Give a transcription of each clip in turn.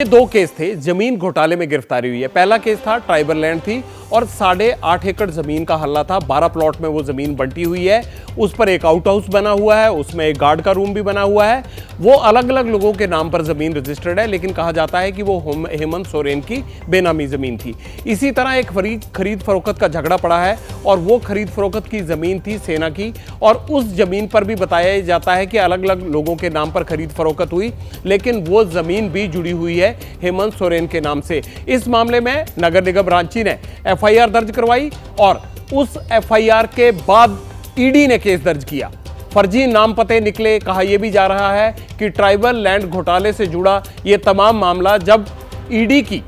ये दो केस थे, जमीन घोटाले में गिरफ्तारी हुई है। पहला केस था ट्राइबल लैंड थी और 8.5 एकड़ जमीन का हल्ला था। 12 प्लॉट में वो जमीन बंटी हुई है। उस पर एक आउट हाउस बना हुआ है, उसमें एक गार्ड का रूम भी बना हुआ है। वो अलग अलग लोगों के नाम पर जमीन रजिस्टर्ड है, लेकिन कहा जाता है कि वो हेमंत सोरेन की बेनामी जमीन थी। इसी तरह एक खरीद फरोख्त का झगड़ा पड़ा है और वो खरीद फरोख्त की जमीन थी सेना की, और उस जमीन पर भी बताया जाता है कि अलग अलग लोगों के नाम पर खरीद फरोख्त हुई, लेकिन वो जमीन भी जुड़ी हुई है हेमंत सोरेन के नाम से। इस मामले में नगर निगम रांची ने एफआईआर दर्ज करवाई और उस एफआईआर के बाद ईडी ने केस दर्ज किया। फर्जी नाम पते निकले। कहा यह भी जा रहा है कि ट्राइबल लैंड घोटाले से जुड़ा यह तमाम मामला जब ईडी की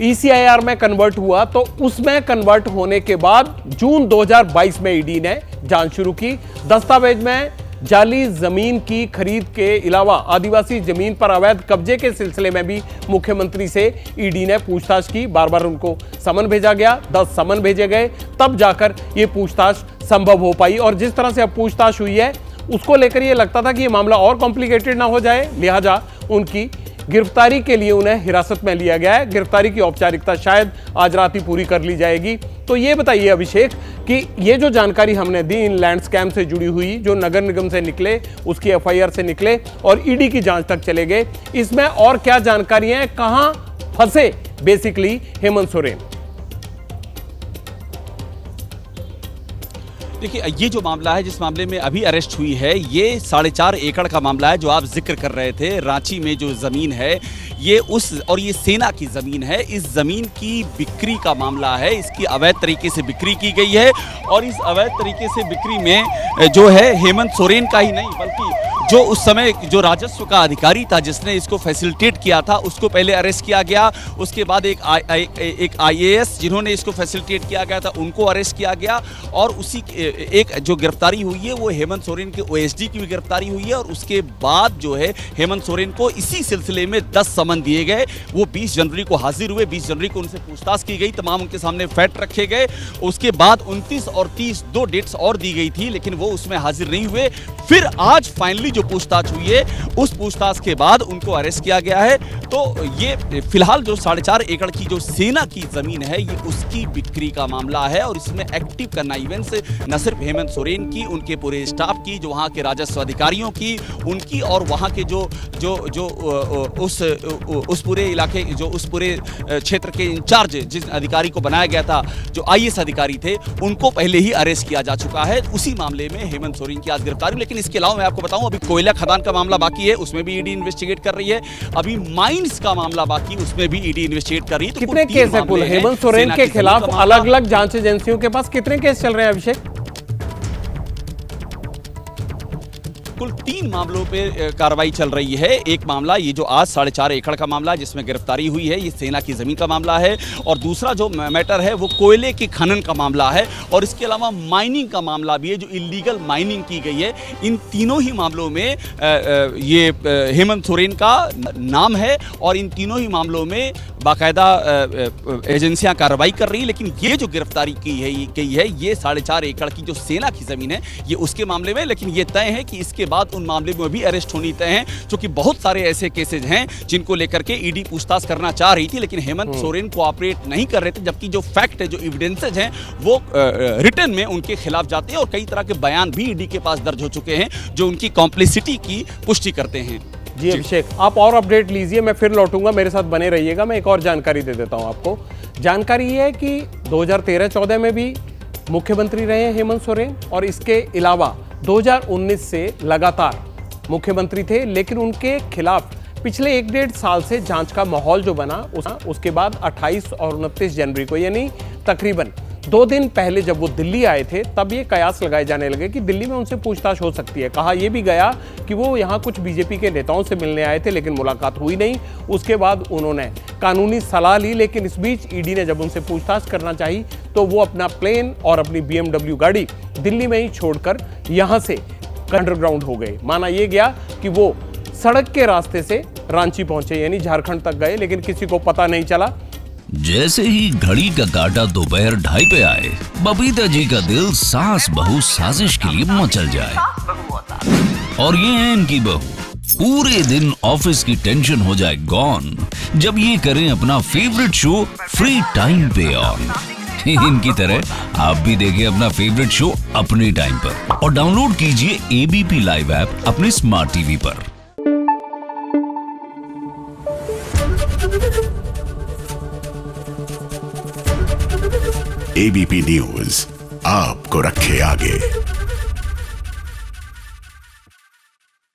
ईसीआईआर में कन्वर्ट हुआ तो उसमें कन्वर्ट होने के बाद जून 2022 में ईडी ने जांच शुरू की। दस्तावेज में जाली जमीन की खरीद के अलावा आदिवासी जमीन पर अवैध कब्जे के सिलसिले में भी मुख्यमंत्री से ईडी ने पूछताछ की। बार बार उनको समन भेजा गया, 10 समन भेजे गए, तब जाकर ये पूछताछ संभव हो पाई। और जिस तरह से अब पूछताछ हुई है उसको लेकर ये लगता था कि ये मामला और कॉम्प्लिकेटेड ना हो जाए, लिहाजा उनकी गिरफ्तारी के लिए उन्हें हिरासत में लिया गया है। गिरफ्तारी की औपचारिकता शायद आज रात ही पूरी कर ली जाएगी। तो ये बताइए अभिषेक कि ये जो जानकारी हमने दी इन लैंड स्कैम से जुड़ी हुई, जो नगर निगम से निकले, उसकी एफआईआर से निकले और ईडी की जांच तक चले गए, इसमें और क्या जानकारी है, कहां फंसे बेसिकली हेमंत सोरेन? देखिए, ये जो मामला है, जिस मामले में अभी अरेस्ट हुई है, ये 4.5 एकड़ का मामला है जो आप जिक्र कर रहे थे। रांची में जो ज़मीन है ये ये सेना की ज़मीन है। इस ज़मीन की बिक्री का मामला है। इसकी अवैध तरीके से बिक्री की गई है और इस अवैध तरीके से बिक्री में जो है हेमंत सोरेन का ही नहीं बल्कि जो उस समय जो राजस्व का अधिकारी था जिसने इसको फैसिलिटेट किया था उसको पहले अरेस्ट किया गया। उसके बाद एक आईएएस जिन्होंने इसको फैसिलिटेट किया गया था उनको अरेस्ट किया गया। और उसी एक जो गिरफ्तारी हुई है वो हेमंत सोरेन के ओएसडी की भी गिरफ्तारी हुई है। और उसके बाद जो है हेमंत सोरेन को इसी सिलसिले में 10 समन दिए गए। वो 20 जनवरी को हाजिर हुए। 20 जनवरी को उनसे पूछताछ की गई, तमाम उनके सामने फैक्ट रखे गए। उसके बाद 29 और 30 दो डेट्स और दी गई थी, लेकिन वो उसमें हाजिर नहीं हुए। फिर आज फाइनली जो पूछताछ हुई है उस पूछताछ के बाद उनको अरेस्ट किया गया है। तो ये फिलहाल जो 4.5 एकड़ की जो सेना की जमीन है ये उसकी बिक्री का मामला है। और इसमें एक्टिव कन्नाइवेंस न सिर्फ हेमंत सोरेन की, उनके पूरे स्टाफ की, जो वहाँ के राजस्व अधिकारियों की, उनकी, और वहाँ के उस पूरे इलाके, जो उस पूरे क्षेत्र के इंचार्ज जिस अधिकारी को बनाया गया था, जो आईएएस अधिकारी थे, उनको पहले ही अरेस्ट किया जा चुका है। उसी मामले में हेमंत सोरेन की आज गिरफ्तारी। लेकिन इसके अलावा मैं आपको बताऊं, अभी कोयला खदान का मामला बाकी है, उसमें भी ईडी इन्वेस्टिगेट कर रही है। अभी माइंस का मामला बाकी, उसमें भी ईडी इन्वेस्टिगेट कर रही है। तो कितने केस है कुल हेमंत सोरेन के खिलाफ? अलग अलग जांच एजेंसियों के पास कितने केस चल रहे हैं अभिषेक? कुल 3 मामलों पे कार्रवाई चल रही है। एक मामला ये जो आज 4.5 एकड़ का मामला है जिसमें गिरफ्तारी हुई है, ये सेना की जमीन का मामला है। और दूसरा जो मैटर है वो कोयले के खनन का मामला है। और इसके अलावा माइनिंग का मामला भी है, जो इलीगल माइनिंग की गई है। इन तीनों ही मामलों में ये हेमंत सोरेन का नाम है और इन तीनों ही मामलों में बाकायदा एजेंसियां कार्रवाई कर रही है। लेकिन ये जो गिरफ्तारी की गई है ये 4.5 एकड़ की जो सेना की जमीन है ये उसके मामले में। लेकिन ये तय है कि इसके बाद उन मामले में भी अरेस्ट होनी तय है, क्योंकि बहुत सारे ऐसे केसेज हैं जिनको लेकर के ईडी पूछताछ करना चाह रही थी, लेकिन हेमंत सोरेन कोऑपरेट नहीं कर रहे थे। जबकि जो फैक्ट है, जो एविडेंसेज हैं, वो रिटन में उनके खिलाफ जाते हैं और कई तरह के बयान भी ईडी के पास दर्ज हो चुके हैं जो उनकी कॉम्प्लिसिटी की पुष्टि करते हैं। जी अभिषेक, आप और अपडेट लीजिए, मैं फिर लौटूंगा, मेरे साथ बने रहिएगा। मैं एक और जानकारी दे देता हूं आपको। जानकारी ये है कि 2013-14 में भी मुख्यमंत्री रहे हैं हेमंत सोरेन, और इसके अलावा 2019 से लगातार मुख्यमंत्री थे। लेकिन उनके खिलाफ पिछले 1-1.5 साल से जांच का माहौल जो बना उसके बाद 28 और 29 जनवरी को, यानी तकरीबन 2 दिन पहले जब वो दिल्ली आए थे, तब ये कयास लगाए जाने लगे कि दिल्ली में उनसे पूछताछ हो सकती है। कहा यह भी गया कि वो यहाँ कुछ बीजेपी के नेताओं से मिलने आए थे, लेकिन मुलाकात हुई नहीं। उसके बाद उन्होंने कानूनी सलाह ली, लेकिन इस बीच ईडी ने जब उनसे पूछताछ करना चाहिए तो वो अपना प्लेन और अपनी BMW गाड़ी दिल्ली में ही छोड़कर यहाँ से अंडरग्राउंड हो गए। माना यह गया कि वो सड़क के रास्ते से रांची पहुंचे, यानी झारखंड तक गए, लेकिन किसी को पता नहीं चला। जैसे ही घड़ी का काटा दोपहर 2:30 पे आए, बबीता जी का दिल सास बहू साजिश के लिए मचल जाए। और ये है इनकी बहू, पूरे दिन ऑफिस की टेंशन हो जाए गॉन जब ये करें अपना फेवरेट शो फ्री टाइम पे ऑन। इनकी तरह आप भी देखें अपना फेवरेट शो अपने टाइम पर और डाउनलोड कीजिए एबीपी लाइव ऐप अपने स्मार्ट टीवी पर। एबीपी न्यूज आपको रखे आगे।